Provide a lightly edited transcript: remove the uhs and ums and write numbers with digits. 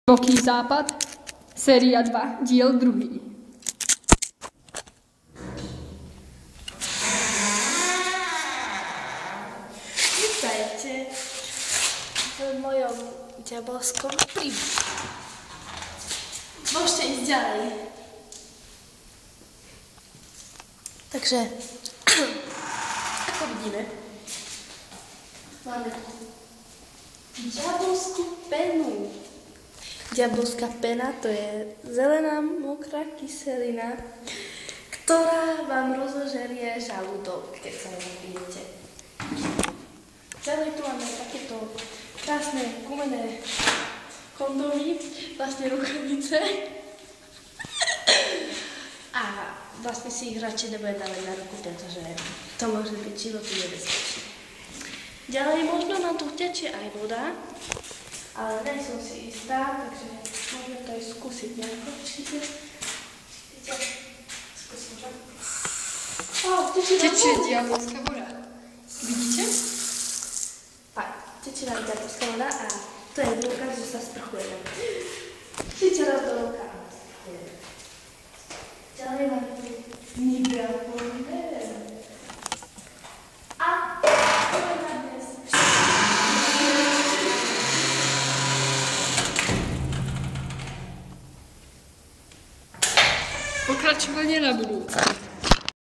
Divoký západ, séria 2, díl 2. Vítajte v mojom diabolskom príbehu. Môžete ísť ďalej. Takže, ako vidíme, máme diabolskú penu. Diabolská pena to je zelená mokrá kyselina, ktorá vám rozožerie žalúdok, keď sa ju napijete. Ďalej tu máme takéto krásne gumené kondomy, vlastne rukavice. A vlastne si ich radšej nebudem dávať na ruku, pretože to môže byť životu nebezpečné. Ďalej možno nám tu tečie aj voda, ale nie som si istá, takže môžeme to aj skúsiť nejako. Skúsim čo? Tečie diabolská voda. Vidíte? Tak, tečie nám diabolská voda a to je dôkaz, že sa sprchujeme. Tečie raz do ruka a sprchujeme. Ďalej máme tu Nivea Polymer. A to je na dnes. Pokračovanie na budúce.